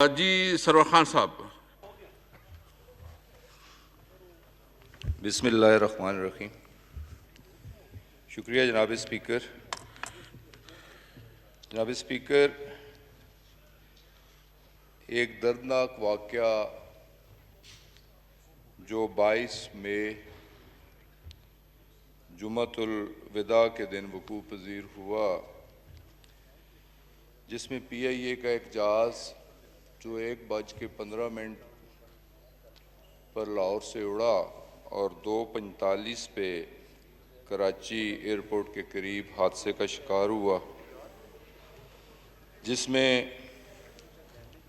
जी server Khan साहब। बिस्मिल्लाहिर्रहमानिर्रहीम। शुक्रिया जनाब स्पीकर। जनाब स्पीकर, एक दर्दनाक वाक़या जो 22 मई जुम्मतुल विदा के दिन वकूअ पज़ीर हुआ, जिसमें PIA का एक जहाज़ जो 1:15 पर लाहौर से उड़ा और 2:45 पे कराची एयरपोर्ट के करीब हादसे का शिकार हुआ, जिसमें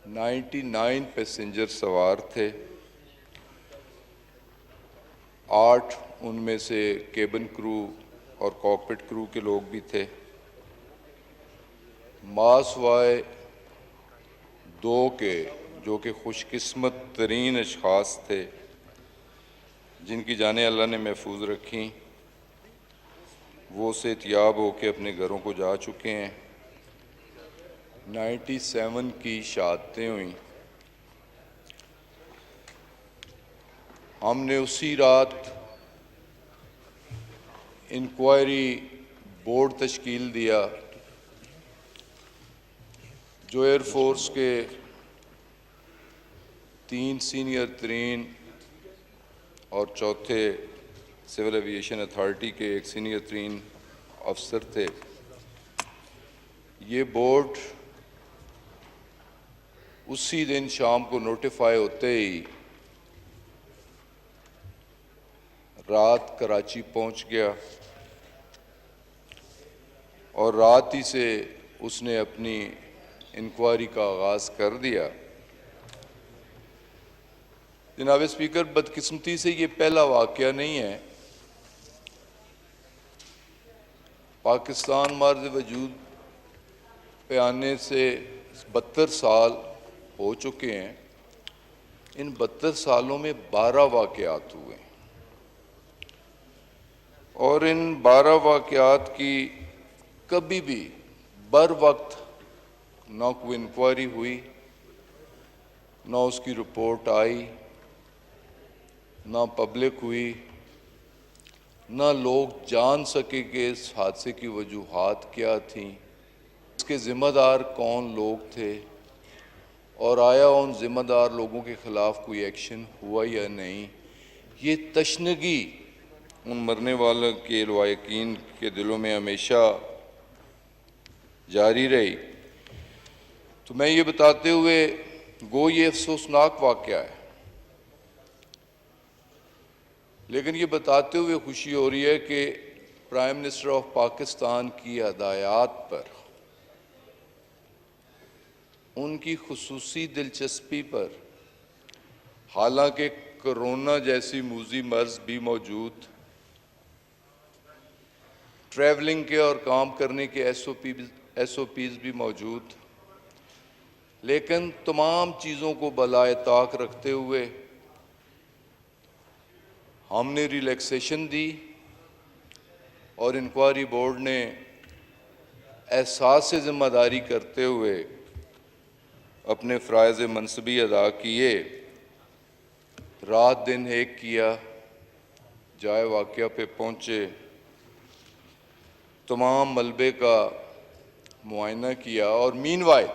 99 पैसेंजर सवार थे। 8 उनमें से केबिन क्रू और कॉकपिट क्रू के लोग भी थे। मासवाए 2 के जो कि खुशकिस्मत तरीन अशखास थे, जिनकी जानें अल्लाह ने महफूज रखी, वो सेहतियाब होकर अपने घरों को जा चुके हैं। 97 की शहादतें हुई। हमने उसी रात इंक्वायरी बोर्ड तश्कील दिया, जो एयरफोर्स के 3 सीनियर तरीन और चौथे सिविल एविएशन अथॉरिटी के एक सीनियर तरीन अफसर थे। ये बोर्ड उसी दिन शाम को नोटिफाई होते ही रात कराची पहुंच गया और रात ही से उसने अपनी इंक्वायरी का आगाज़ कर दिया। जनाब स्पीकर, बदकिस्मती से ये पहला वाक़या नहीं है। पाकिस्तान मर्ज़ वजूद पे आने से 72 साल हो चुके हैं। इन 72 सालों में 12 वाक़यात हुए और इन 12 वाक़यात की कभी भी बर वक्त ना कोई इंक्वायरी हुई, ना उसकी रिपोर्ट आई, ना पब्लिक हुई, ना लोग जान सके कि इस हादसे की वजूहात क्या थीं, इसके ज़िम्मेदार कौन लोग थे और आया उन ज़िम्मेदार लोगों के ख़िलाफ़ कोई एक्शन हुआ या नहीं। ये तशनगी उन मरने वालों के लवाकिन के दिलों में हमेशा जारी रही। तो मैं ये बताते हुए, गो ये अफसोसनाक वाक़या है, लेकिन ये बताते हुए खुशी हो रही है कि प्राइम मिनिस्टर ऑफ पाकिस्तान की हदायत पर, उनकी खुसूसी दिलचस्पी पर, हालांकि कोरोना जैसी मूजी मर्ज भी मौजूद, ट्रैवलिंग के और काम करने के SOPs भी मौजूद, लेकिन तमाम चीज़ों को बलाए ताक रखते हुए हमने रिलैक्सेशन दी और इंक्वायरी बोर्ड ने एहसास ज़िम्मेदारी करते हुए अपने फ़राइज़ मनसबी अदा किए। रात दिन एक किया, जाए वाक़या पे पहुँचे, तमाम मलबे का मुआयना किया। और मीनवाइल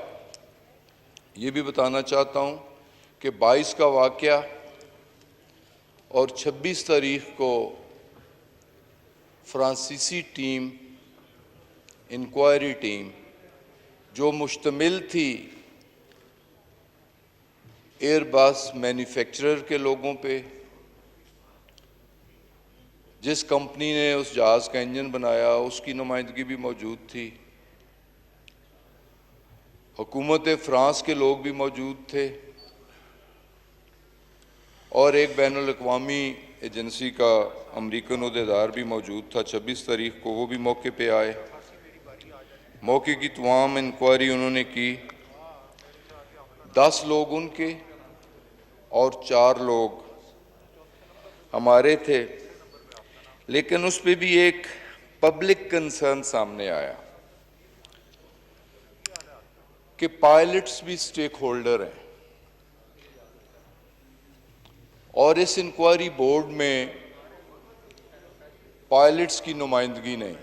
ये भी बताना चाहता हूँ कि 22 का वाक़या और 26 तारीख को फ्रांसीसी टीम, इंक्वायरी टीम, जो मुश्तमिल थी एयरबस मैन्युफैक्चरर के लोगों पे, जिस कंपनी ने उस जहाज़ का इंजन बनाया उसकी नुमाइंदगी भी मौजूद थी, हुकूमत फ्रांस के लोग भी मौजूद थे और एक बैनुल अक़वामी एजेंसी का अमरीकन उहदेदार भी मौजूद था। 26 तारीख को वो भी मौके पे आए। मौके की तमाम इंक्वायरी उन्होंने की। 10 लोग उनके और 4 लोग हमारे थे, लेकिन उस पर भी एक पब्लिक कंसर्न सामने आया कि पायलट्स भी स्टेक होल्डर हैं। और इस इंक्वायरी बोर्ड में पायलट्स की नुमाइंदगी नहीं।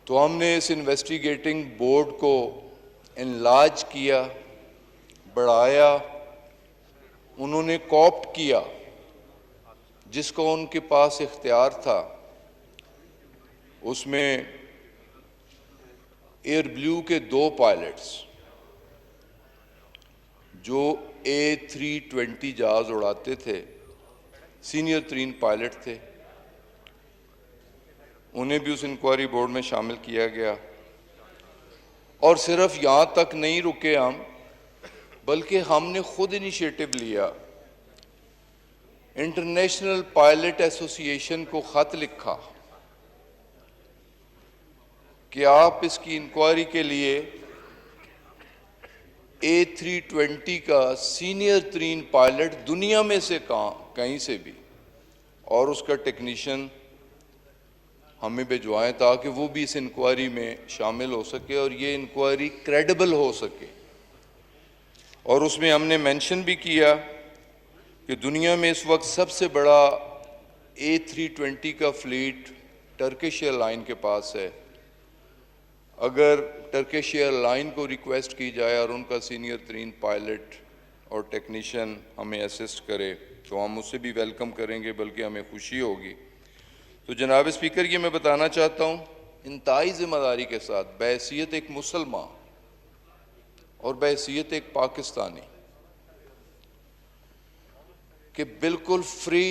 तो हमने इस इन्वेस्टिगेटिंग बोर्ड को इनलार्ज किया, बढ़ाया, उन्होंने कॉप्ट किया जिसको उनके पास इख्तियार था। उसमें एयर ब्लू के 2 पायलट्स जो A320 जहाज उड़ाते थे, सीनियर तरीन पायलट थे, उन्हें भी उस इंक्वायरी बोर्ड में शामिल किया गया। और सिर्फ यहाँ तक नहीं रुके हम, बल्कि हमने खुद इनिशिएटिव लिया, इंटरनेशनल पायलट एसोसिएशन को खत लिखा कि आप इसकी इंक्वायरी के लिए A320 का सीनियर तरीन पायलट दुनिया में से कहीं से भी और उसका टेक्नीशियन हमें भिजवाएं ताकि वो भी इस इंक्वायरी में शामिल हो सके और ये इंक्वायरी क्रेडिबल हो सके। और उसमें हमने मेंशन भी किया कि दुनिया में इस वक्त सबसे बड़ा A320 का फ्लीट टर्किश एयरलाइन के पास है। अगर टर्किश एयरलाइन को रिक्वेस्ट की जाए और उनका सीनियर तरीन पायलट और टेक्नीशियन हमें असिस्ट करे तो हम उससे भी वेलकम करेंगे, बल्कि हमें खुशी होगी। तो जनाब स्पीकर, ये मैं बताना चाहता हूँ इंतहाई जिम्मेदारी के साथ, बहैसियत एक मुसलमान और बहैसियत एक पाकिस्तानी, कि बिल्कुल फ्री,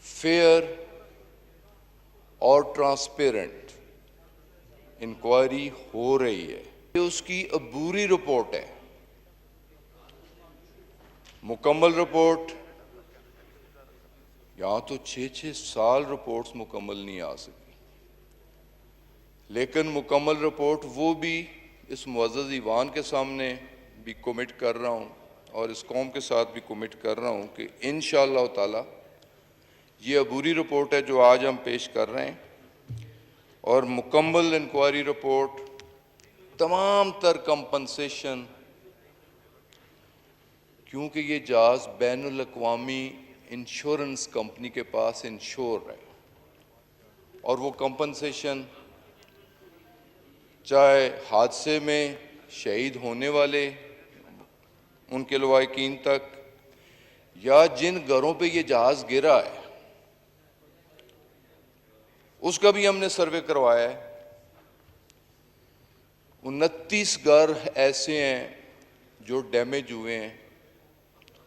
फेयर और ट्रांसपेरेंट इंक्वायरी हो रही है। ये उसकी अबूरी रिपोर्ट है। मुकम्मल रिपोर्ट, यहां तो 6-6 साल रिपोर्ट्स मुकम्मल नहीं आ सकी, लेकिन मुकम्मल रिपोर्ट वो भी इस मुअज़्ज़ज़ ईवान के सामने भी कमिट कर रहा हूं और इस कौम के साथ भी कमिट कर रहा हूं कि इंशाअल्लाह ताला ये अबूरी रिपोर्ट है जो आज हम पेश कर रहे हैं। और मुकम्मल इंक्वायरी रिपोर्ट, तमाम तर कंपनसेशन, क्योंकि ये जहाज बैनुल अक़वामी इंश्योरेंस कंपनी के पास इंश्योर है, और वो कंपनसेशन चाहे हादसे में शहीद होने वाले उनके लवाहिकीन तक, या जिन घरों पे ये जहाज गिरा है उसका भी हमने सर्वे करवाया है। 29 घर ऐसे हैं जो डैमेज हुए हैं,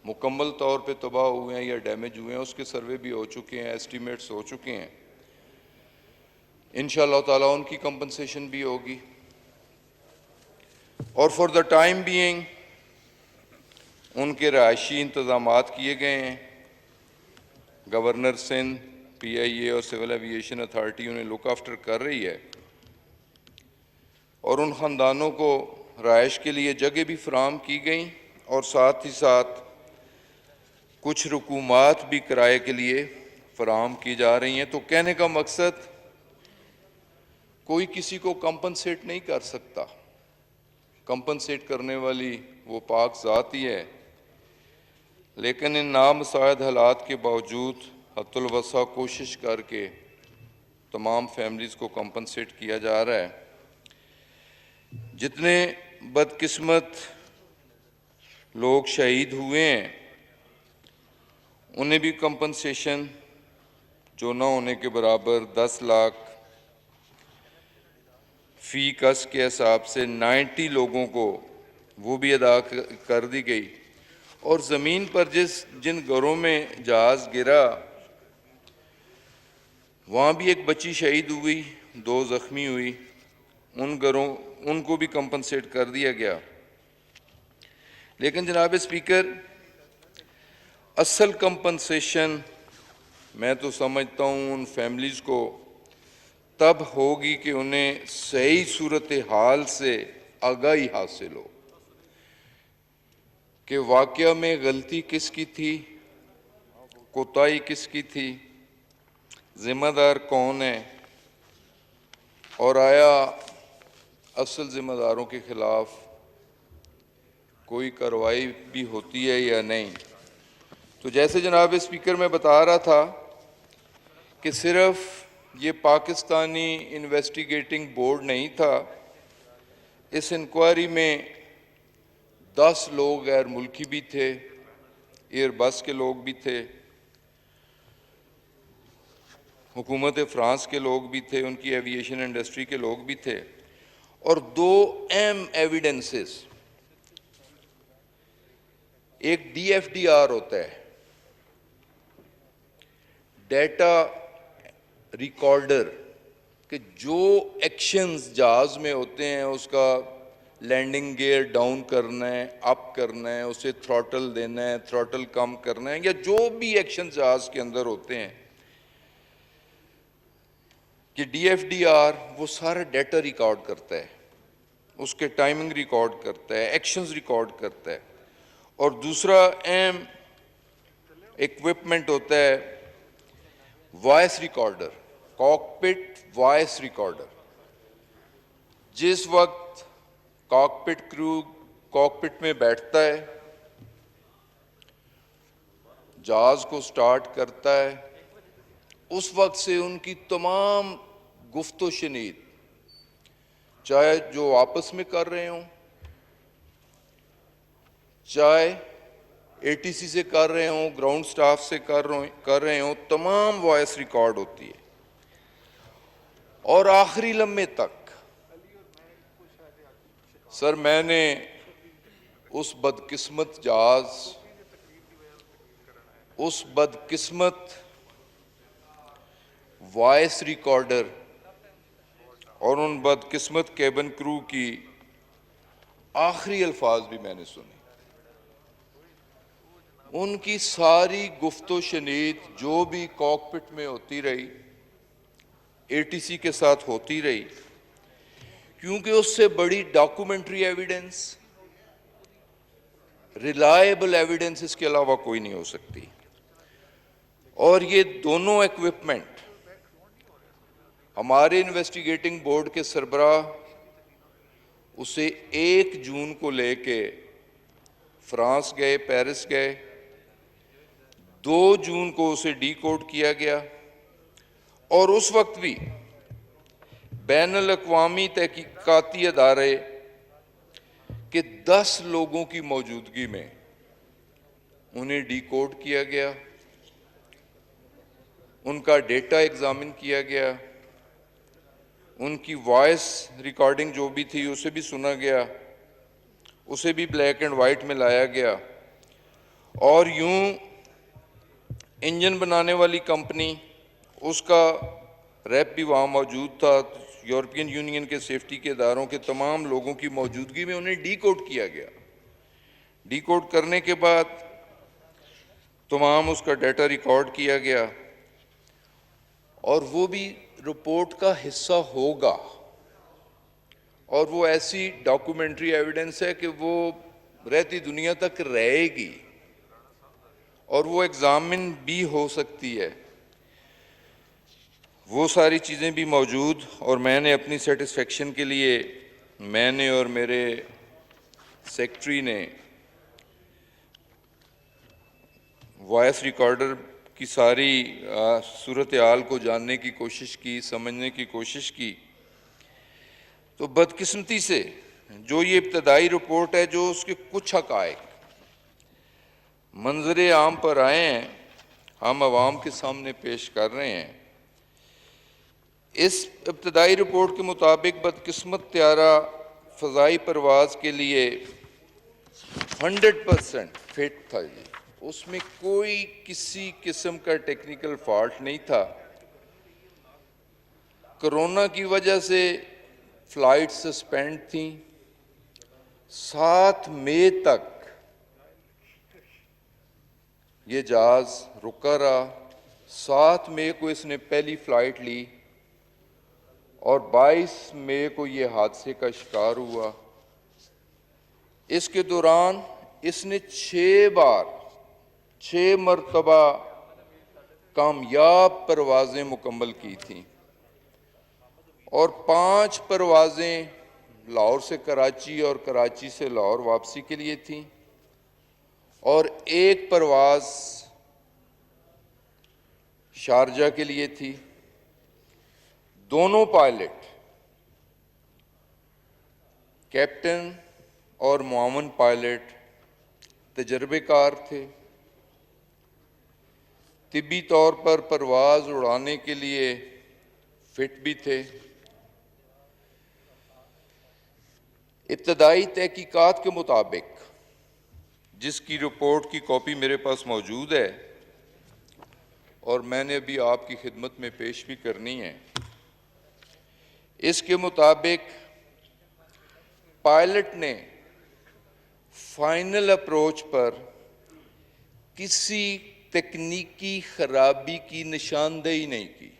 मुकम्मल तौर पे तबाह हुए हैं या डैमेज हुए हैं, उसके सर्वे भी हो चुके हैं, एस्टीमेट्स हो चुके हैं। इंशाअल्लाह ताला उनकी कंपनसेशन भी होगी। और फॉर द टाइम बीइंग उनके रहायशी इंतजामात किए गए हैं। गवर्नर सिंध, PIA और सिविल एविएशन अथॉरिटी उन्हें लुक आफ्टर कर रही है, और उन ख़ानदानों को रहायश के लिए जगह भी फराहम की गई, और साथ ही साथ कुछ रुकूमात भी किराए के लिए फराहम की जा रही हैं। तो कहने का मकसद, कोई किसी को कंपनसेट नहीं कर सकता, कंपनसेट करने वाली वो पाक ज़ात ही है। लेकिन इन नामसायद हालात के बावजूद हद्दुल वसा कोशिश करके तमाम फैमिलीज़ को कंपनसेट किया जा रहा है। जितने बदकिस्मत लोग शहीद हुए हैं उन्हें भी कंपनसेशन जो न होने के बराबर 10 लाख फ़ी कस के हिसाब से 90 लोगों को वो भी अदा कर दी गई। और ज़मीन पर जिन घरों में जहाज़ गिरा वहाँ भी एक बच्ची शहीद हुई, 2 ज़ख्मी हुई, उनको भी कंपनसेट कर दिया गया। लेकिन जनाब स्पीकर, असल कंपनसेशन मैं तो समझता हूँ उन फैमिलीज़ को तब होगी कि उन्हें सही सूरत हाल से आगाही हासिल हो कि वाक़या में गलती किसकी थी, कोताही किसकी थी, ज़िम्मेदार कौन है, और आया असल ज़िम्मेदारों के ख़िलाफ़ कोई कार्रवाई भी होती है या नहीं। तो जैसे जनाब स्पीकर मैं बता रहा था कि सिर्फ ये पाकिस्तानी इन्वेस्टिगेटिंग बोर्ड नहीं था, इस इंक्वायरी में 10 लोग गैर मुल्की भी थे, एयरबस के लोग भी थे, हुकूमत फ्रांस के लोग भी थे, उनकी एविएशन इंडस्ट्री के लोग भी थे। और 2 अहम एविडेंसेस, एक DFDR होता है, डाटा रिकॉर्डर, कि जो एक्शंस जहाज में होते हैं, उसका लैंडिंग गियर डाउन करना है, अप करना है, उसे थ्रॉटल देना है, थ्रॉटल कम करना है, या जो भी एक्शन जहाज के अंदर होते हैं, कि DFDR वो सारा डाटा रिकॉर्ड करता है, उसके टाइमिंग रिकॉर्ड करता है, एक्शंस रिकॉर्ड करता है। और दूसरा अहम इक्विपमेंट होता है voice recorder, cockpit voice recorder. जिस वक्त कॉकपिट क्रू कॉकपिट में बैठता है, जहाज को स्टार्ट करता है, उस वक्त से उनकी तमाम गुफ्तो शनीद, चाहे जो आपस में कर रहे हों, चाहे ATC से कर रहे हों, ग्राउंड स्टाफ से कर रहे हों, तमाम वॉइस रिकॉर्ड होती है। और आखिरी लम्हे तक सर, मैंने उस बदकिस्मत जहाज, उस बदकिस्मत वॉइस रिकॉर्डर और उन बदकिस्मत केबिन क्रू की आखिरी अल्फाज भी मैंने सुने। उनकी सारी गुफ्तो शनीद जो भी कॉकपिट में होती रही, ATC के साथ होती रही, क्योंकि उससे बड़ी डॉक्यूमेंट्री एविडेंस, रिलायबल एविडेंस इसके अलावा कोई नहीं हो सकती। और ये दोनों इक्विपमेंट हमारे इन्वेस्टिगेटिंग बोर्ड के सरबराह उसे 1 जून को लेके फ्रांस गए, पेरिस गए, 2 जून को उसे डीकोड किया गया, और उस वक्त भी बैनुल अक़वामी तहकीकाती अदारे के 10 लोगों की मौजूदगी में उन्हें डीकोड किया गया, उनका डेटा एग्जामिन किया गया, उनकी वॉइस रिकॉर्डिंग जो भी थी उसे भी सुना गया, उसे भी ब्लैक एंड वाइट में लाया गया। और यूं इंजन बनाने वाली कंपनी, उसका रैप भी वहाँ मौजूद था, यूरोपियन यूनियन के सेफ्टी के इदारों के तमाम लोगों की मौजूदगी में उन्हें डीकोड किया गया। डीकोड करने के बाद तमाम उसका डाटा रिकॉर्ड किया गया, और वो भी रिपोर्ट का हिस्सा होगा, और वो ऐसी डॉक्यूमेंट्री एविडेंस है कि वो रहती दुनिया तक रहेगी, और वो एग्जामिन भी हो सकती है। वो सारी चीज़ें भी मौजूद, और मैंने अपनी सेटिस्फेक्शन के लिए, मैंने और मेरे सेक्रेटरी ने वॉइस रिकॉर्डर की सारी सूरत हाल को जानने की कोशिश की, समझने की कोशिश की। तो बदकिस्मती से जो ये इब्तदाई रिपोर्ट है, जो उसके कुछ हक़ाइक़ मंजर आम पर आए हैं, हम आवाम के सामने पेश कर रहे हैं। इस इब्तदाई रिपोर्ट के मुताबिक बदकिस्मत त्यारा फ़ज़ाई परवाज़ के लिए 100% फिट था जी, उसमें कोई किसी किस्म का टेक्निकल फॉल्ट नहीं था। कोरोना की वजह से फ़्लाइट सस्पेंड थी, 7 मई तक ये जहाज़ रुका रहा। 7 मई को इसने पहली फ़्लाइट ली, और 22 मई को ये हादसे का शिकार हुआ। इसके दौरान इसने 6 मरतबा कामयाब परवाज़ें मुकम्मल की थीं, और 5 परवाज़ें लाहौर से कराची और कराची से लाहौर वापसी के लिए थी और एक परवाज़ शारजा के लिए थी। दोनों पायलट, कैप्टन और मुआवन पायलट तजर्बेकार थे, तिब्बी तौर पर परवाज़ उड़ाने के लिए फिट भी थे। इब्तदाई तहकीकात के मुताबिक, जिसकी रिपोर्ट की कॉपी मेरे पास मौजूद है और मैंने अभी आपकी खिदमत में पेश भी करनी है, इसके मुताबिक पायलट ने फाइनल अप्रोच पर किसी तकनीकी खराबी की निशानदेही नहीं की।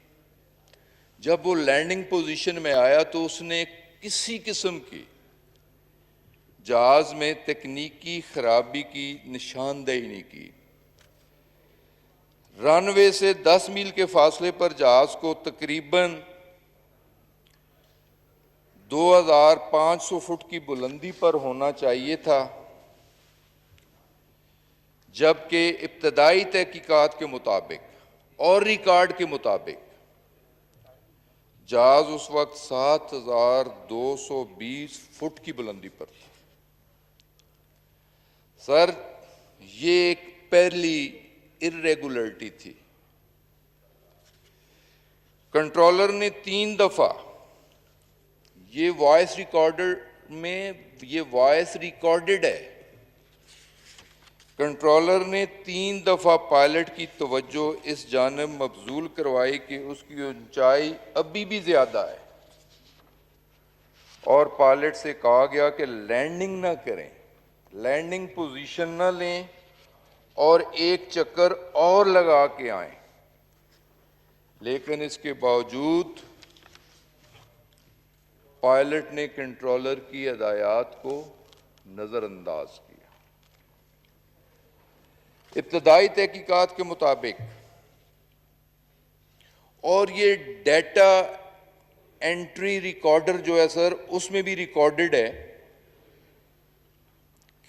जब वो लैंडिंग पोजीशन में आया तो उसने किसी किस्म की जहाज में तकनीकी खराबी की निशानदेही नहीं की। रनवे से 10 मील के फासले पर जहाज को तकरीबन 2500 फुट की बुलंदी पर होना चाहिए था, जबकि इब्तदाई तहकीकात के मुताबिक और रिकॉर्ड के मुताबिक जहाज उस वक्त 7220 फुट की बुलंदी पर था। सर, ये एक पहली इर्रेगुलरिटी थी। कंट्रोलर ने 3 दफा, ये वॉइस रिकॉर्डर में, ये वॉइस रिकॉर्डेड है, कंट्रोलर ने 3 दफा पायलट की तवज्जो इस जानब मबजूल करवाई कि उसकी ऊंचाई अभी भी ज्यादा है और पायलट से कहा गया कि लैंडिंग ना करें, लैंडिंग पोजीशन ना लें और एक चक्कर और लगा के आए। लेकिन इसके बावजूद पायलट ने कंट्रोलर की हिदायत को नजरअंदाज किया। इब्तदाई तहकीकात के मुताबिक, और ये डेटा एंट्री रिकॉर्डर जो है सर, उसमें भी रिकॉर्डेड है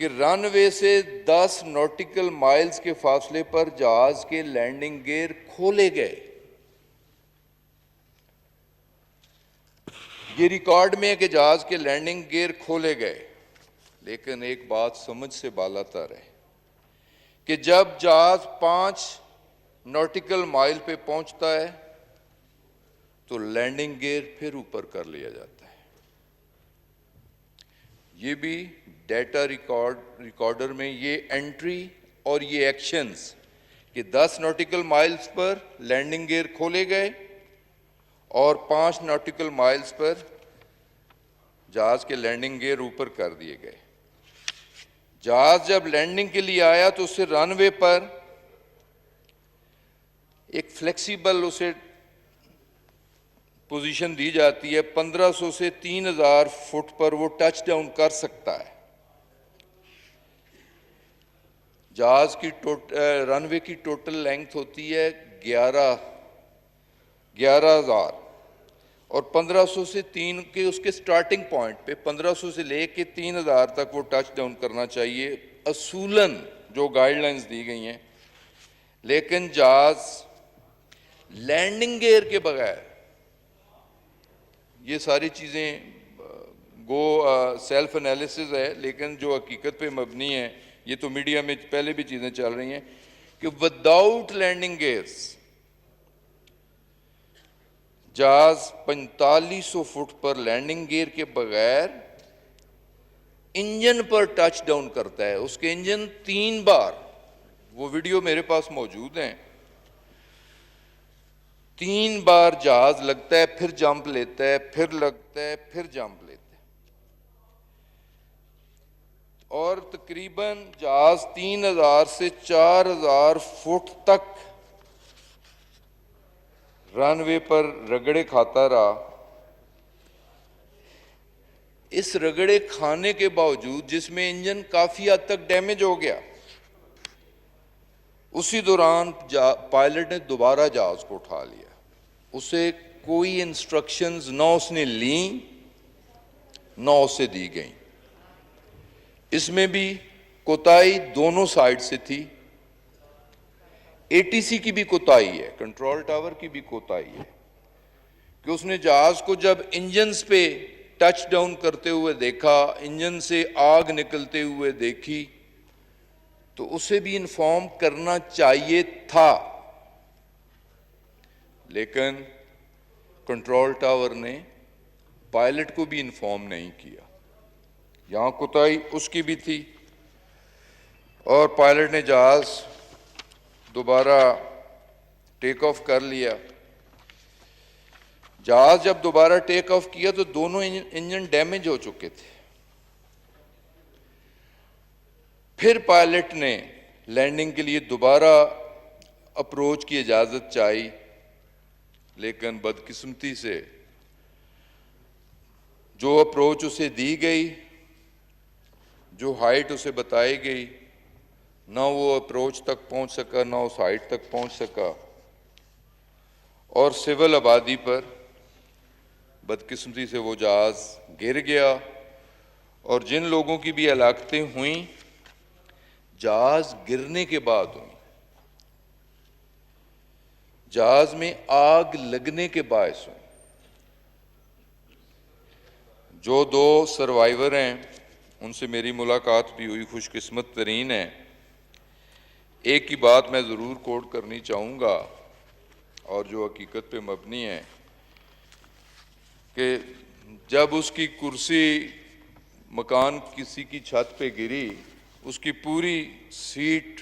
कि रनवे से 10 नॉटिकल माइल्स के फासले पर जहाज के लैंडिंग गियर खोले गए। ये रिकॉर्ड में है कि जहाज के लैंडिंग गियर खोले गए। लेकिन एक बात समझ से बालातर है कि जब जहाज 5 नॉटिकल माइल पे पहुंचता है तो लैंडिंग गियर फिर ऊपर कर लिया जाता है। ये भी डेटा रिकॉर्डर में ये एंट्री और ये एक्शंस कि 10 नॉटिकल माइल्स पर लैंडिंग गियर खोले गए और 5 नॉटिकल माइल्स पर जहाज के लैंडिंग गियर ऊपर कर दिए गए। जहाज जब लैंडिंग के लिए आया तो उसे रनवे पर एक फ्लेक्सिबल उसे पोजीशन दी जाती है। 1500 से 3000 फुट पर वो टच डाउन कर सकता है। जहाज की रनवे की टोटल लेंथ होती है 11,000 और 1500 से 3 के उसके स्टार्टिंग पॉइंट पे 1500 से लेके 3000 तक वो टच डाउन करना चाहिए, असूलन जो गाइडलाइंस दी गई हैं। लेकिन जहाज लैंडिंग गियर के बगैर, ये सारी चीज़ें सेल्फ एनालिसिस है लेकिन जो हकीकत पे मबनी है, ये तो मीडिया में पहले भी चीज़ें चल रही हैं कि विदाउट लैंडिंग गियर्स जहाज 4500 फुट पर लैंडिंग गियर के बगैर इंजन पर टच डाउन करता है। उसके इंजन 3 बार, वो वीडियो मेरे पास मौजूद हैं, 3 बार जहाज लगता है, फिर जंप लेता है, फिर लगता है, फिर जंप लेता है और तकरीबन जहाज 3000 से 4000 फुट तक रनवे पर रगड़े खाता रहा। इस रगड़े खाने के बावजूद, जिसमें इंजन काफी हद तक डैमेज हो गया, उसी दौरान पायलट ने दोबारा जहाज को उठा लिया। उसे कोई इंस्ट्रक्शंस ना उसने ली, 9 से दी गई। इसमें भी कोताही दोनों साइड से थी। एटीसी की भी कोताही है, कंट्रोल टावर की भी कोताही है कि उसने जहाज को जब इंजन्स पे टच डाउन करते हुए देखा, इंजन से आग निकलते हुए देखी, तो उसे भी इन्फॉर्म करना चाहिए था, लेकिन कंट्रोल टावर ने पायलट को भी इन्फॉर्म नहीं किया। यहां कोताही उसकी भी थी और पायलट ने जहाज दोबारा टेक ऑफ कर लिया। जहाज जब दोबारा टेक ऑफ किया तो दोनों इंजन डैमेज हो चुके थे। फिर पायलट ने लैंडिंग के लिए दोबारा अप्रोच की इजाजत चाही, लेकिन बदकिस्मती से जो अप्रोच उसे दी गई, जो हाइट उसे बताई गई, ना वो अप्रोच तक पहुंच सका, ना उस हाइट तक पहुंच सका और सिविल आबादी पर बदकिस्मती से वो जहाज गिर गया। और जिन लोगों की भी हलाकतें हुई, जहाज गिरने के बाद हुई, जहाज में आग लगने के बायस हुई। जो 2 सर्वाइवर हैं उनसे मेरी मुलाकात भी हुई, खुशकिस्मत तरीन है। एक की बात मैं ज़रूर कोट करनी चाहूँगा और जो हकीकत पे मबनी है कि जब उसकी कुर्सी मकान किसी की छत पे गिरी, उसकी पूरी सीट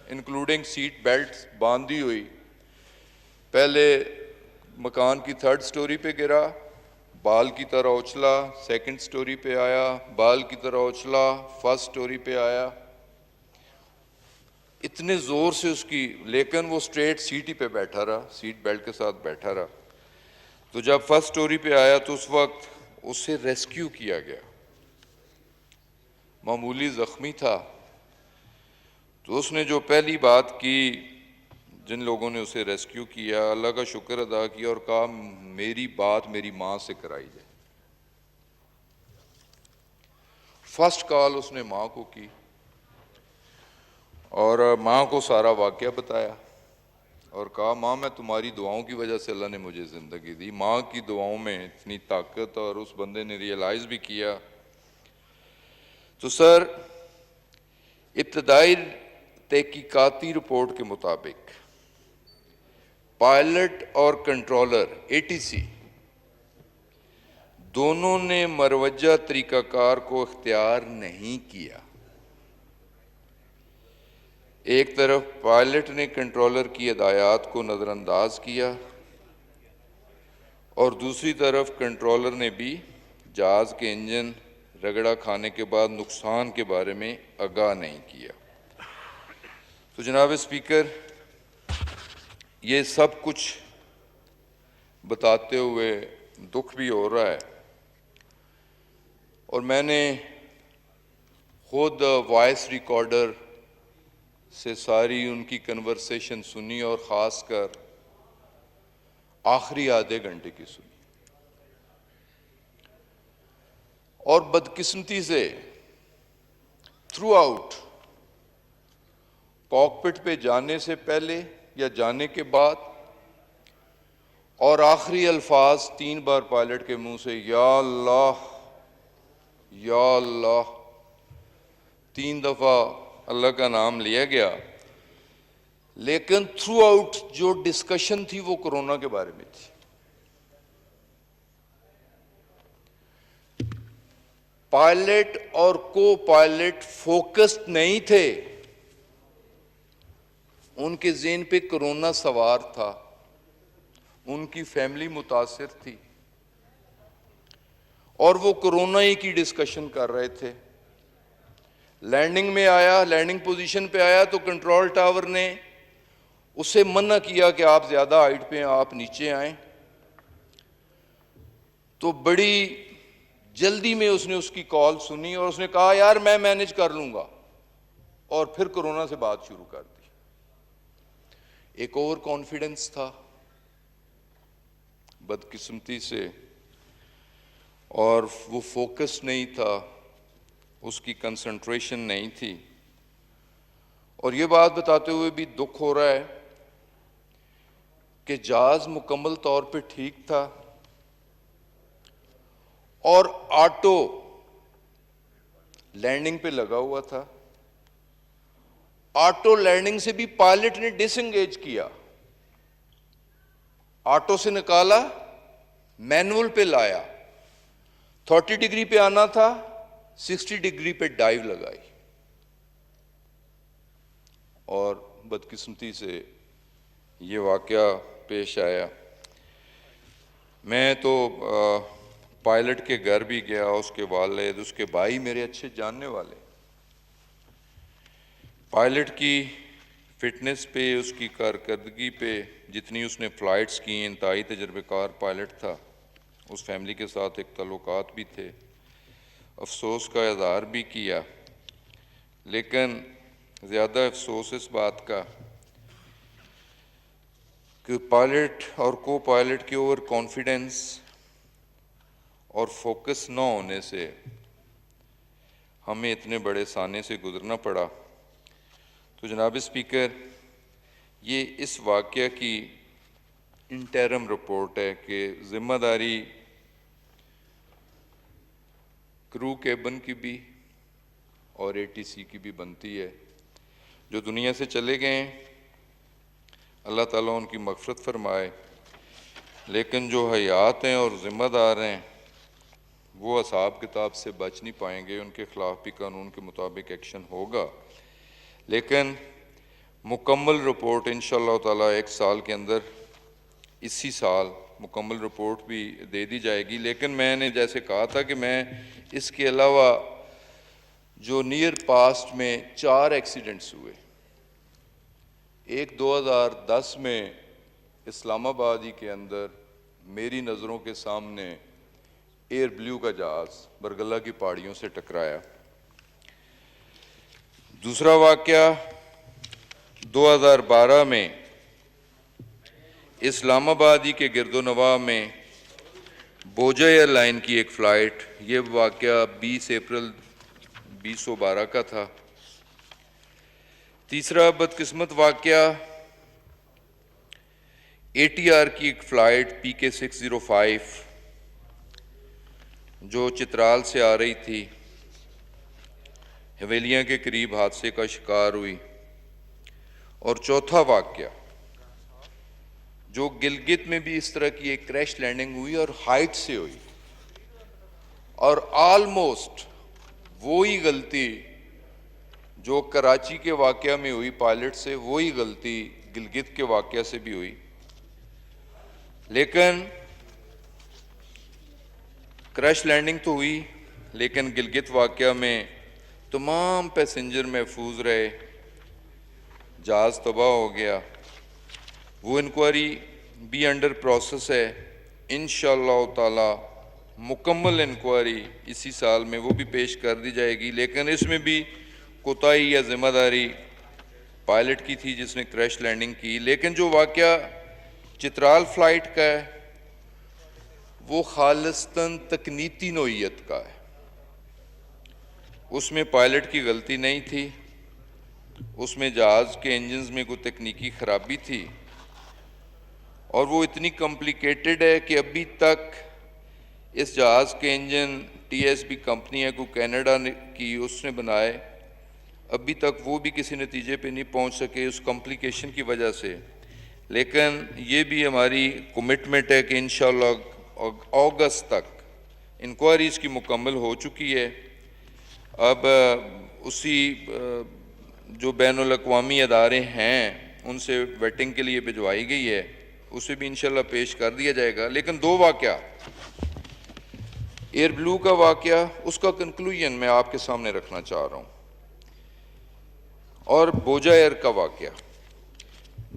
इंक्लूडिंग सीट बेल्ट बांधी हुई, पहले मकान की 3rd स्टोरी पे गिरा, बाल की तरह उछला, 2nd स्टोरी पे आया, बाल की तरह उछला, 1st स्टोरी पे आया, इतने जोर से उसकी, लेकिन वो स्ट्रेट सीट ही पे बैठा रहा, सीट बेल्ट के साथ बैठा रहा। तो जब 1st स्टोरी पे आया तो उस वक्त उसे रेस्क्यू किया गया। मामूली जख्मी था, तो उसने जो पहली बात की, जिन लोगों ने उसे रेस्क्यू किया, अल्लाह का शुक्र अदा किया और कहा मेरी बात मेरी माँ से कराई जाए। फर्स्ट कॉल उसने माँ को की और माँ को सारा वाकया बताया और कहा माँ मैं तुम्हारी दुआओं की वजह से अल्लाह ने मुझे ज़िंदगी दी। माँ की दुआओं में इतनी ताकत, और उस बंदे ने रियलाइज़ भी किया। तो सर, इब्तदाई तहकीकाती रिपोर्ट के मुताबिक पायलट और कंट्रोलर एटीसी दोनों ने मरवजा तरीकाकार को इख्तियार नहीं किया। एक तरफ पायलट ने कंट्रोलर की हिदायत को नज़रअंदाज किया और दूसरी तरफ कंट्रोलर ने भी जहाज़ के इंजन रगड़ा खाने के बाद नुकसान के बारे में आगाह नहीं किया। तो जनाब स्पीकर, ये सब कुछ बताते हुए दुख भी हो रहा है और मैंने खुद वॉइस रिकॉर्डर से सारी उनकी कन्वर्सेशन सुनी और ख़ासकर आखिरी आधे घंटे की सुनी। और बदकिस्मती से थ्रू आउट कॉकपिट पे जाने से पहले या जाने के बाद और आखिरी अल्फाज 3 बार पायलट के मुंह से या अल्लाह या अल्लाह, 3 दफ़ा अल्लाह का नाम लिया गया। लेकिन थ्रू आउट जो डिस्कशन थी वो कोरोना के बारे में थी। पायलट और को पायलट फोकस्ड नहीं थे, उनके ज़हन पे कोरोना सवार था, उनकी फैमिली मुतासिर थी और वो कोरोना ही की डिस्कशन कर रहे थे। लैंडिंग में आया, लैंडिंग पोजीशन पे आया तो कंट्रोल टावर ने उसे मना किया कि आप ज़्यादा हाइट पे हैं, आप नीचे आएं। तो बड़ी जल्दी में उसने उसकी कॉल सुनी और उसने कहा यार मैं मैनेज कर लूंगा, और फिर कोरोना से बात शुरू कर दी। एक ओवर कॉन्फिडेंस था। बदकिस्मती से और वो फोकस नहीं था, उसकी कंसंट्रेशन नहीं थी। और ये बात बताते हुए भी दुख हो रहा है कि जहाज मुकम्मल तौर पे ठीक था और ऑटो लैंडिंग पे लगा हुआ था। ऑटो लैंडिंग से भी पायलट ने डिसएंगेज किया, ऑटो से निकाला, मैनुअल पे लाया, 30 डिग्री पे आना था, 60 डिग्री पे डाइव लगाई और बदकिस्मती से ये वाकया पेश आया। मैं तो पायलट के घर भी गया, उसके वालिद, उसके भाई मेरे अच्छे जानने वाले। पायलट की फिटनेस पे, उसकी कारकर्दगी पे, जितनी उसने फ़्लाइट्स की, इंतहाई तजर्बेकार पायलट था। उस फैमिली के साथ एक ताल्लुकात भी थे, अफसोस का इज़हार भी किया। लेकिन ज़्यादा अफसोस इस बात का कि पायलट और को पायलट की ओवर कॉन्फिडेंस और फोकस न होने से हमें इतने बड़े साने से गुजरना पड़ा। तो जनाब स्पीकर, ये इस वाक़या की इंटरम रिपोर्ट है कि ज़िम्मेदारी क्रू केबिन की भी और एटीसी की भी बनती है। जो दुनिया से चले गए हैं, अल्लाह ताला उनकी मग़फ़िरत फरमाए, लेकिन जो हयात हैं और ज़िम्मेदार हैं वो हिसाब किताब से बच नहीं पाएंगे। उनके ख़िलाफ़ भी कानून के मुताबिक एक्शन होगा, लेकिन मुकम्मल रिपोर्ट इंशाअल्लाह ताला 1 साल के अंदर, इसी साल मुकम्मल रिपोर्ट भी दे दी जाएगी। लेकिन मैंने जैसे कहा था कि मैं इसके अलावा जो नियर पास्ट में 4 एक्सीडेंट्स हुए, एक 2010 में इस्लामाबाद ही के अंदर मेरी नज़रों के सामने एयर ब्लू का जहाज़ बरगला की पहाड़ियों से टकराया। दूसरा वाक़या 2012 में इस्लामाबाद ही के गिरदोनवा में बोजा एयरलाइन की एक फ़्लाइट, ये वाक़या 20 अप्रैल 2012 का था। तीसरा बदकिस्मत वाक़या ATR की एक फ़्लाइट PK 605 जो चित्राल से आ रही थी, हवेलियाँ के करीब हादसे का शिकार हुई। और चौथा वाक़या जो गिलगित में भी इस तरह की एक क्रैश लैंडिंग हुई और हाइट से हुई, और ऑलमोस्ट वही गलती जो कराची के वाक़या में हुई पायलट से, वही गलती गिलगित के वाक़या से भी हुई। लेकिन क्रैश लैंडिंग तो हुई, लेकिन गिलगित वाक़या में तमाम पैसेंजर महफूज रहे, जहाज़ तबाह हो गया। वो इंक्वायरी भी अंडर प्रोसेस है। इंशाअल्लाह ताला मुकम्मल इंक्वायरी इसी साल में वो भी पेश कर दी जाएगी। लेकिन इसमें भी कोताही या ज़िम्मेदारी पायलट की थी जिसने क्रैश लैंडिंग की। लेकिन जो वाक़या चित्राल फ़्लाइट का है वो खालिस्तन तकनीती नोइयत का है, उसमें पायलट की गलती नहीं थी, उसमें जहाज़ के इंजन्स में कोई तकनीकी ख़राबी थी और वो इतनी कॉम्प्लिकेटेड है कि अभी तक इस जहाज़ के इंजन TSB कंपनी है, को कनाडा की, उसने बनाए, अभी तक वो भी किसी नतीजे पे नहीं पहुंच सके उस कॉम्प्लिकेशन की वजह से। लेकिन ये भी हमारी कमिटमेंट है कि इंशाअल्लाह अगस्त तक इंक्वायरी इसकी मुकम्मल हो चुकी है। अब उसी जो बैनुल अक़वामी अदारे हैं उनसे वेटिंग के लिए भिजवाई गई है, उसे भी इंशाअल्लाह पेश कर दिया जाएगा। लेकिन 2 वाक़या, एयर ब्लू का वाक़या, उसका कंक्लूजन मैं आपके सामने रखना चाह रहा हूँ, और बोजा एयर का वाक़या,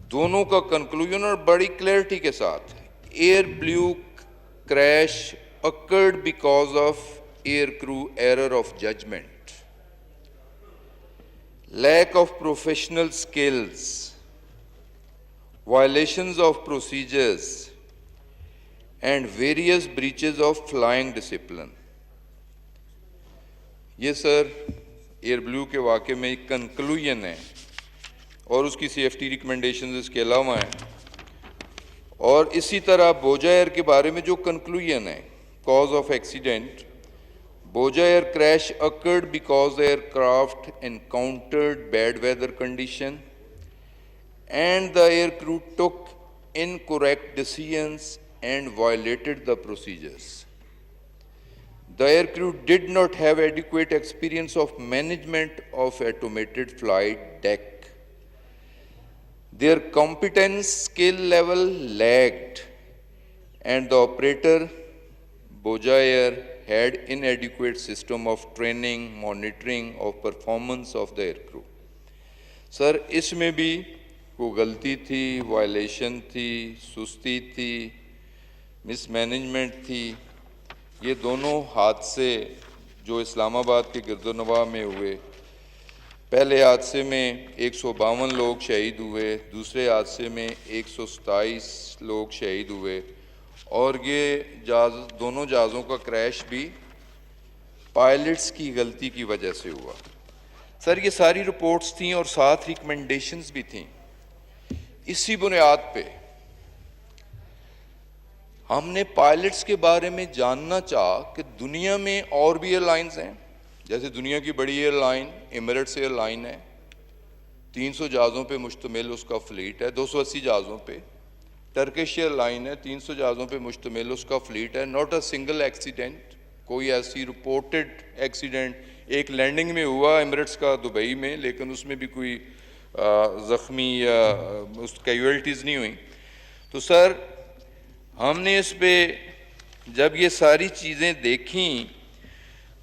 दोनों का कंक्लूजन और बड़ी क्लैरिटी के साथ। Air blue crash occurred because of air crew error of judgment, lack of professional skills, violations of procedures and various breaches of flying discipline. ये सर एयर ब्लू के वाक़े में एक कंक्लूजन है और उसकी सेफ्टी रिकमेंडेशंस इसके अलावा हैं। और इसी तरह बोजा एयर के बारे में जो कंक्लूजन है, कॉज ऑफ एक्सीडेंट, बोजा air crash occurred because the aircraft encountered bad weather condition and the air crew took incorrect decisions and violated the procedures. The air crew did not have adequate experience of management of automated flight deck. Their competence skill level lagged, and the operator, Boja Air, had inadequate system of training, monitoring of performance of the air crew. Sir इसमें भी कोई गलती थी, violation थी, सुस्ती थी, mismanagement थी। ये दोनों हादसे जो इस्लामाबाद के गिरदोनवा में हुए, पहले हादसे में 152 लोग शहीद हुए, दूसरे हादसे में 127 लोग शहीद हुए, और ये दोनों जहाज़ों का क्रैश भी पायलट्स की गलती की वजह से हुआ। सर ये सारी रिपोर्ट्स थीं और साथ रिकमेंडेशंस भी थीं। इसी बुनियाद पे हमने पायलट्स के बारे में जानना चाहा कि दुनिया में और भी एयरलाइंस हैं, जैसे दुनिया की बड़ी एयरलाइन एमिरेट्स एयरलाइन है, 300 जहाज़ों पे मुश्तमिल उसका फ्लीट है, 280 जहाज़ों पे। टर्किश एयरलाइन है, 300 जहाज़ों पे मुश्तमिल उसका फ्लीट है। नॉट अ सिंगल एक्सीडेंट, कोई ऐसी रिपोर्टेड एक्सीडेंट एक लैंडिंग में हुआ एमिरेट्स का दुबई में, लेकिन उसमें भी कोई ज़ख्मी या उस कैजुअल्टीज़ नहीं हुई। तो सर हमने इस पे जब ये सारी चीज़ें देखी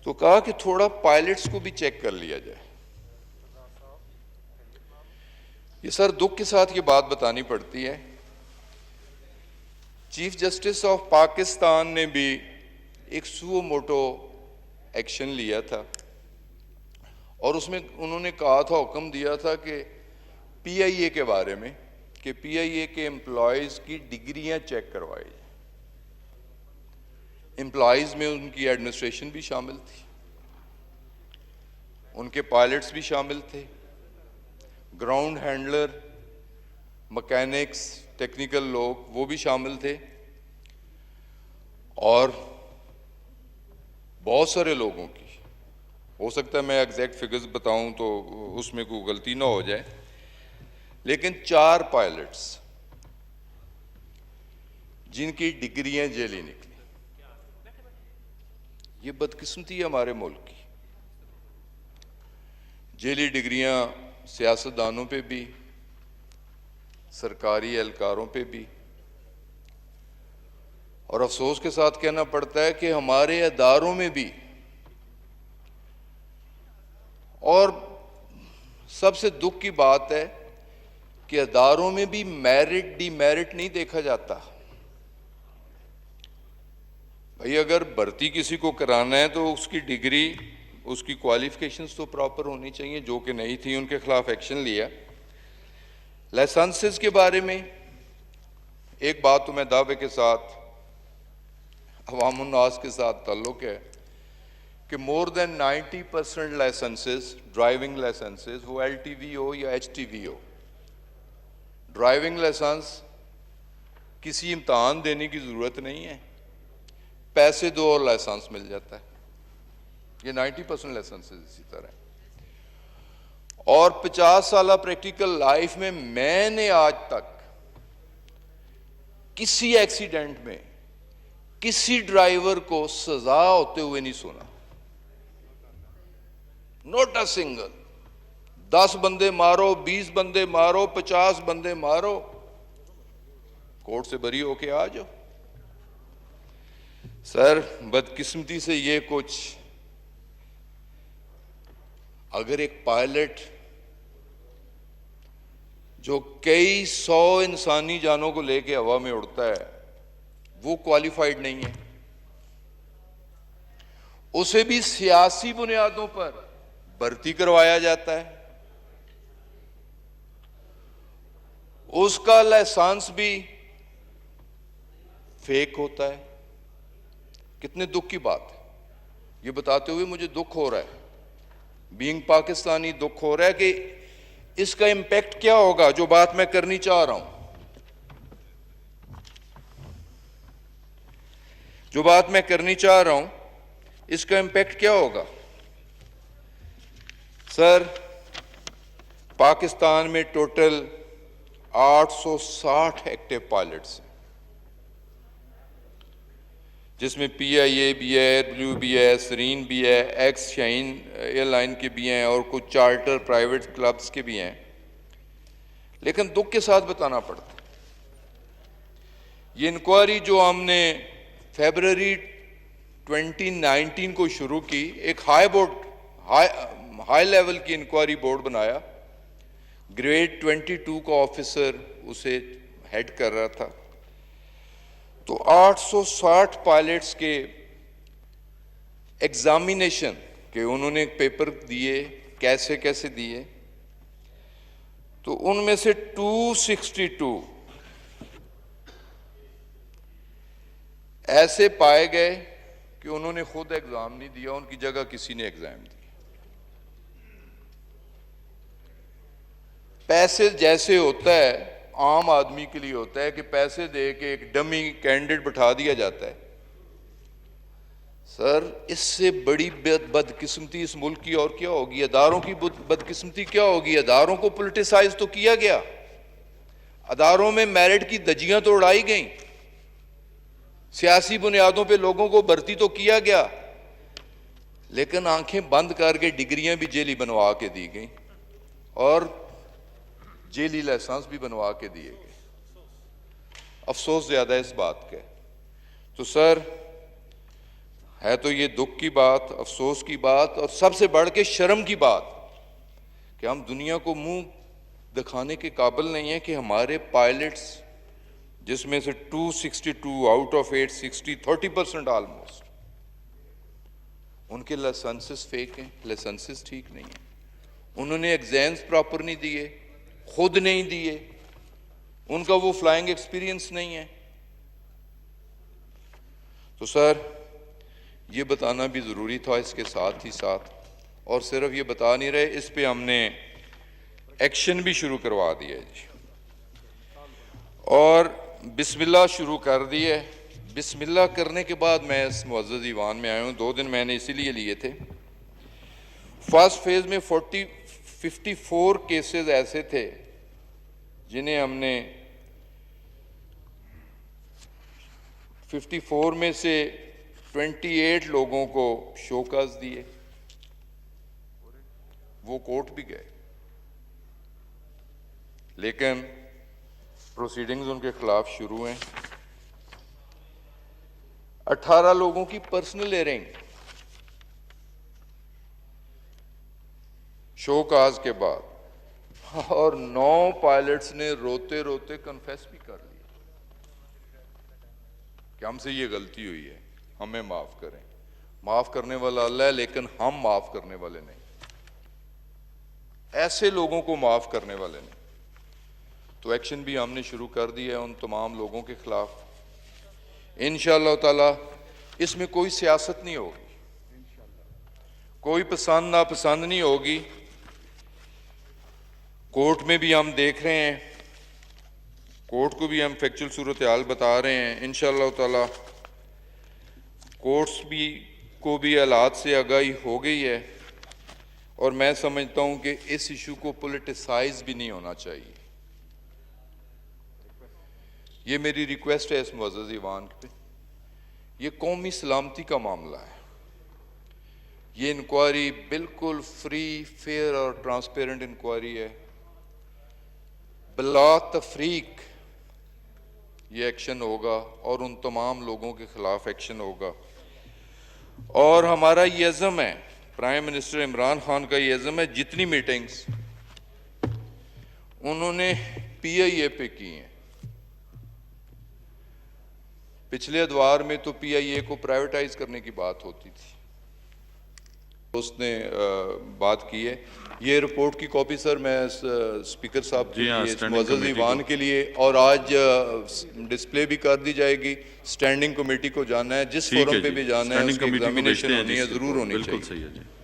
तो कहा कि थोड़ा पायलट्स को भी चेक कर लिया जाए। ये सर दुख के साथ ये बात बतानी पड़ती है, चीफ जस्टिस ऑफ पाकिस्तान ने भी एक सुओ मोटो एक्शन लिया था और उसमें उन्होंने कहा था, हुक्म दिया था कि पीआईए के बारे में कि पीआईए के एम्प्लॉयज़ की डिग्रियां चेक करवाई जाए। एम्प्लॉयज़ में उनकी एडमिनिस्ट्रेशन भी शामिल थी, उनके पायलट्स भी शामिल थे, ग्राउंड हैंडलर, मैकेनिक्स, टेक्निकल लोग वो भी शामिल थे, और बहुत सारे लोगों की, हो सकता है मैं एग्जैक्ट फिगर्स बताऊं तो उसमें कोई गलती ना हो जाए, लेकिन 4 पायलट्स जिनकी डिग्रियां जेली निकली। ये बदकिस्मती है हमारे मुल्क की। जेली डिग्रियां सियासतदानों पे भी, सरकारी एहलकारों पे भी, और अफसोस के साथ कहना पड़ता है कि हमारे अदारों में भी। और सबसे दुख की बात है कि अदारों में भी मेरिट डीमेरिट नहीं देखा जाता। भाई अगर भर्ती किसी को कराना है तो उसकी डिग्री, उसकी क्वालिफिकेशंस तो प्रॉपर होनी चाहिए, जो कि नहीं थी, उनके खिलाफ एक्शन लिया। लाइसेंसेस के बारे में एक बात तो मैं दावे के साथ अवामुन्नास के साथ ताल्लुक़ है कि more than 90% licences, driving licences, वो LTV हो या HTV हो, ड्राइविंग लाइसेंस किसी इम्तहान देने की ज़रूरत नहीं है, पैसे दो और लाइसेंस मिल जाता है। ये 90% लाइसेंसेस इसी तरह। और 50 साल प्रैक्टिकल लाइफ में मैंने आज तक किसी एक्सीडेंट में किसी ड्राइवर को सजा होते हुए नहीं सुना, नॉट अ सिंगल। 10 बंदे मारो, 20 बंदे मारो, 50 बंदे मारो, कोर्ट से बरी होके आ जाओ। सर बदकिस्मती से ये कुछ, अगर एक पायलट जो कई 100 इंसानी जानों को लेके हवा में उड़ता है वो क्वालिफाइड नहीं है, उसे भी सियासी बुनियादों पर भर्ती करवाया जाता है, उसका लाइसेंस भी फेक होता है। कितने दुख की बात है, ये बताते हुए मुझे दुख हो रहा है, बीइंग पाकिस्तानी दुख हो रहा है कि इसका इंपैक्ट क्या होगा जो बात मैं करनी चाह रहा हूं। जो बात मैं करनी चाह रहा हूं, इसका इंपैक्ट क्या होगा। सर, पाकिस्तान में टोटल 860 एक्टिव पायलट्स हैं, जिसमें PIA भी है, ब्लू भी है, सरीन भी है, एक्स शाइन एयरलाइन के भी हैं और कुछ चार्टर प्राइवेट क्लब्स के भी हैं। लेकिन दुख के साथ बताना पड़ता है, ये इंक्वायरी जो हमने फरवरी 2019 को शुरू की, एक हाई लेवल की इंक्वायरी बोर्ड बनाया, ग्रेड 22 का ऑफिसर उसे हेड कर रहा था। तो 860 पायलट्स के एग्जामिनेशन के उन्होंने पेपर दिए, कैसे कैसे दिए, तो उनमें से 262 ऐसे पाए गए कि उन्होंने खुद एग्जाम नहीं दिया, उनकी जगह किसी ने एग्जाम दिया। पैसे जैसे होता है आम आदमी के लिए होता है कि पैसे दे के एक डमी कैंडिडेट बिठा दिया जाता है। सर, इससे बड़ी बदकिस्मती इस मुल्क की और क्या होगी, अदारों की बदकिस्मती क्या होगी। अदारों को पॉलिटिसाइज तो किया गया, अदारों में मेरिट की धज्जियां तो उड़ाई गई, सियासी बुनियादों पे लोगों को भर्ती तो किया गया, लेकिन आंखें बंद करके डिग्रियां भी जेली बनवा के दी गई और जेली लाइसेंस भी बनवा के दिए गए। अफसोस ज्यादा है इस बात का। तो सर, है तो ये दुख की बात, अफसोस की बात और सबसे बढ़ के शर्म की बात कि हम दुनिया को मुंह दिखाने के काबिल नहीं है कि हमारे पायलट्स, जिसमें से 262 आउट ऑफ 860, 30% ऑलमोस्ट, उनके लाइसेंसेस फेक हैं, लाइसेंसेस ठीक नहीं है, उन्होंने एग्जाम्स प्रॉपर नहीं दिए, खुद नहीं दिए, उनका वो फ्लाइंग एक्सपीरियंस नहीं है। तो सर, ये बताना भी जरूरी था इसके साथ ही साथ, और सिर्फ ये बता नहीं रहे, इस पे हमने एक्शन भी शुरू करवा दिया जी, और बिस्मिल्लाह शुरू कर दी है। बिस्मिल्लाह करने के बाद मैं इस मुअज़्ज़ज़ ईवान में आया हूँ। 2 दिन मैंने इसीलिए लिए थे। फर्स्ट फेज में 54 केसेस ऐसे थे जिन्हें हमने 54 में से 28 लोगों को शोकॉज दिए, वो कोर्ट भी गए, लेकिन प्रोसीडिंग्स उनके खिलाफ शुरू हैं। 18 लोगों की पर्सनल हियरिंग शोकॉज के बाद, और 9 पायलट्स ने रोते रोते कन्फेस भी कर लिया कि हमसे ये गलती हुई है, हमें माफ करें। माफ करने वाला अल्लाह है, लेकिन हम माफ करने वाले नहीं, ऐसे लोगों को माफ करने वाले नहीं। तो एक्शन भी हमने शुरू कर दिया है उन तमाम लोगों के खिलाफ। इंशाअल्लाह ताला इसमें कोई सियासत नहीं होगी, कोई पसंद नापसंद नहीं होगी। कोर्ट में भी हम देख रहे हैं, कोर्ट को भी हम फैक्चुअल सूरत हाल बता रहे हैं। इंशाअल्लाह ताला कोर्ट्स भी को भी हालात से आगाही हो गई है, और मैं समझता हूं कि इस इशू को पॉलिटिसाइज भी नहीं होना चाहिए। ये मेरी रिक्वेस्ट है इस मुअज़्ज़ज़ ईवान पे। ये कौमी सलामती का मामला है, ये इंक्वायरी बिल्कुल फ्री, फेयर और ट्रांसपेरेंट इंक्वायरी है। बिला तफरीक ये एक्शन होगा और उन तमाम लोगों के खिलाफ एक्शन होगा। और हमारा ये अज़म है, प्राइम मिनिस्टर इमरान खान का ये अज़म है, जितनी मीटिंग्स उन्होंने PIA पे की हैं, पिछले अदवार में तो PIA को प्राइवेटाइज करने की बात होती थी, उसने बात की है ये रिपोर्ट की कॉपी सर मैं स्पीकर साहब के जी हाँ, लिए, स्टैंडिंग मुअज़्ज़ज़ कमेटी ईवान को। के लिए, और आज डिस्प्ले भी कर दी जाएगी। स्टैंडिंग कमेटी को जाना है, जिस ठीक फोरम है पे जी, भी जाना है, स्टैंडिंग उसकी कमेटी को एग्जामिनेशन भेजते हैं होनी जी है, इस ज़रूर रिपोर्ट, होनी बिल्कुल चाहिए। सही है जी।